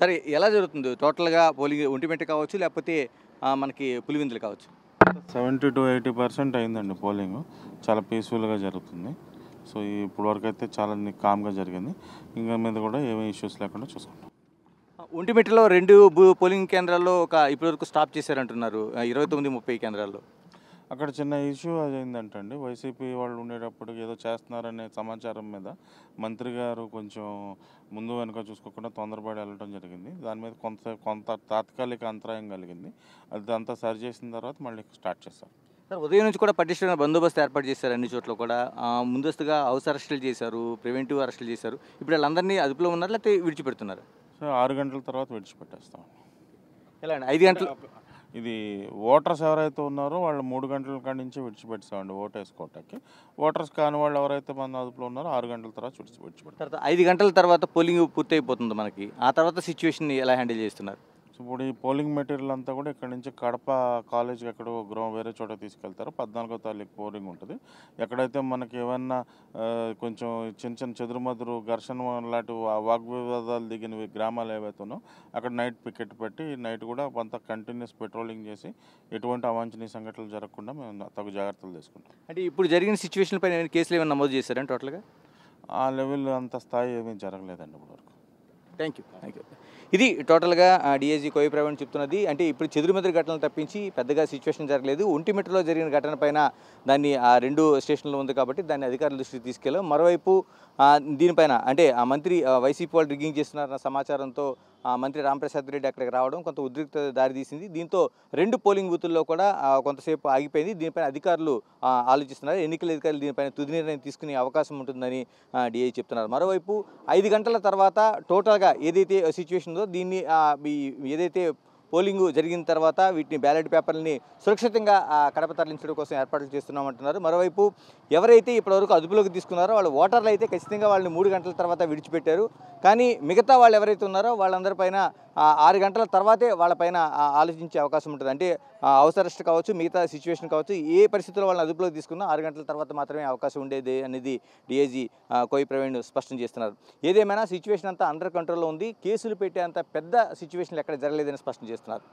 సరే ఎలా జరుగుతుంది టోటల్‌గా పోలింగ్ ఒంటిమిట్ట కావచ్చు, లేకపోతే మనకి పులివెందులు కావచ్చు? 70-80% అయిందండి పోలింగు. చాలా పీస్‌ఫుల్‌గా జరుగుతుంది. సో, ఇప్పటివరకైతే చాలా కామ్‌గా జరిగింది. ఇంక మీద కూడా ఏమీ ఇష్యూస్ లేకుండా చూసుకుంటాం. ఒంటిమిట్టలో 2 పోలింగ్ కేంద్రాల్లో ఇప్పటివరకు స్టాప్ చేశారంటున్నారు. 29, 30 కేంద్రాల్లో. అక్కడ చిన్న ఇష్యూ అయిందంటండి. వైసీపీ వాళ్ళు ఉండేటప్పుడు ఏదో చేస్తున్నారనే సమాచారం మీద మంత్రి గారు కొంచెం ముందు వెనుక చూసుకోకుండా తొందరపడి వెళ్ళడం జరిగింది. దాని మీద కొంత తాత్కాలిక అంతరాయం కలిగింది. అదంతా సరి చేసిన తర్వాత మళ్ళీ స్టార్ట్ చేస్తారు. సార్ ఉదయం నుంచి కూడా పటిష్టమైన బందోబస్తు ఏర్పాటు చేశారు అన్ని చోట్ల కూడా. ముందస్తుగా హౌస్ అరెస్టులు చేశారు, ప్రివెంటివ్ అరెస్టులు చేశారు. ఇప్పుడు వాళ్ళందరినీ అదుపులో ఉన్నారా? లేకపోతే విడిచిపెడుతున్నారా? సో 6 గంటల తర్వాత విడిచిపెట్టేస్తాం. ఎలా అండి? 5 గంటలు ఇది ఓటర్స్ ఎవరైతే ఉన్నారో వాళ్ళు 3 గంటల కాడి నుంచి విడిచిపెట్టామండి ఓటేసుకోవటానికి. ఓటర్స్ కాని వాళ్ళు ఎవరైతే మన అదుపులో ఉన్నారో 6 గంటల తర్వాత విడిచిపెడతాం. తర్వాత 5 గంటల తర్వాత పోలింగ్ పూర్తయిపోతుంది మనకి. ఆ తర్వాత సిచ్యువేషన్‌ని ఎలా హ్యాండిల్ చేస్తున్నారు? సో ఇప్పుడు ఈ పోలింగ్ మెటీరియల్ అంతా కూడా ఇక్కడ నుంచి కడప కాలేజ్కి ఎక్కడో వేరే చోట తీసుకెళ్తారు. 14వ తారీఖు పోలింగ్ ఉంటుంది. ఎక్కడైతే మనకి ఏమన్నా కొంచెం చిన్న చిన్న చెదురుమదురు ఘర్షణ లాంటి వాగ్వివాదాలు దిగినవి గ్రామాలు ఏవైతే ఉన్నాయో అక్కడ నైట్ పికెట్ పెట్టి నైట్ కూడా అంతా కంటిన్యూస్ పెట్రోలింగ్ చేసి ఎటువంటి అవాంఛనీయ సంఘటనలు జరగకుండా మేము తగు జాగ్రత్తలు తీసుకుంటాం. అంటే ఇప్పుడు జరిగిన సిచ్యువేషన్ పైన కేసులు ఏమైనా నమోదు చేశారండి టోటల్‌గా? ఆ లెవెల్ అంత స్థాయి ఏమీ జరగలేదండి ఇప్పటివరకు. Thank you. ఇది టోటల్‌గా డీఐజీ కోయి ప్రవీణ్ చెప్తున్నది. అంటే ఇప్పుడు చెదురుమదురు ఘటనలు తప్పించి పెద్దగా సిచ్యువేషన్ జరగలేదు. ఒంటిమిట్టలో జరిగిన ఘటన పైన దాన్ని 2 స్టేషన్‌లో ఉంది కాబట్టి దాన్ని అధికారుల దృష్టికి తీసుకెళ్ళాం. మరోవైపు దీనిపైన అంటే ఆ మంత్రి వైసీపీ వాళ్ళు రిగ్గింగ్ చేస్తున్నారన్న సమాచారంతో మంత్రి రాంప్రసాద్ రెడ్డి అక్కడికి రావడం కొంత ఉద్రిక్తత దారితీసింది. దీంతో 2 పోలింగ్ బూతుల్లో కూడా కొంతసేపు ఆగిపోయింది. దీనిపైన అధికారులు ఆలోచిస్తున్నారు. ఎన్నికల అధికారులు దీనిపైన తుది నిర్ణయం తీసుకునే అవకాశం ఉంటుందని డీఐ చెప్తున్నారు. మరోవైపు 5 గంటల తర్వాత టోటల్‌గా ఏదైతే సిచ్యువేషన్ ఉందో దీన్ని ఏదైతే పోలింగ్ జరిగిన తర్వాత వీటిని బ్యాలెట్ పేపర్లని సురక్షితంగా కడప తరలించడం కోసం ఏర్పాట్లు చేస్తున్నామంటున్నారు. మరోవైపు ఎవరైతే ఇప్పటివరకు అదుపులోకి తీసుకున్నారో వాళ్ళు ఓటర్లు అయితే ఖచ్చితంగా వాళ్ళని 3 గంటల తర్వాత విడిచిపెట్టారు. కానీ మిగతా వాళ్ళు ఎవరైతే ఉన్నారో వాళ్ళందరిపైన 6 గంటల తర్వాతే వాళ్ళపైన ఆలోచించే అవకాశం ఉంటుంది. అంటే హౌస్ అరెస్ట్ కావచ్చు, మిగతా సిచ్యువేషన్ కావచ్చు, ఏ పరిస్థితుల్లో వాళ్ళని అదుపులోకి తీసుకున్నా 6 గంటల తర్వాత మాత్రమే అవకాశం ఉండేది అనేది డీఐజీ కోయి ప్రవీణ్ స్పష్టం చేస్తున్నారు. ఏదేమైనా సిచ్యువేషన్ అంతా అండర్ కంట్రోల్లో ఉంది. కేసులు పెట్టేంత పెద్ద సిచ్యువేషన్లు ఎక్కడ జరగలేదని స్పష్టం చేస్తున్నారు.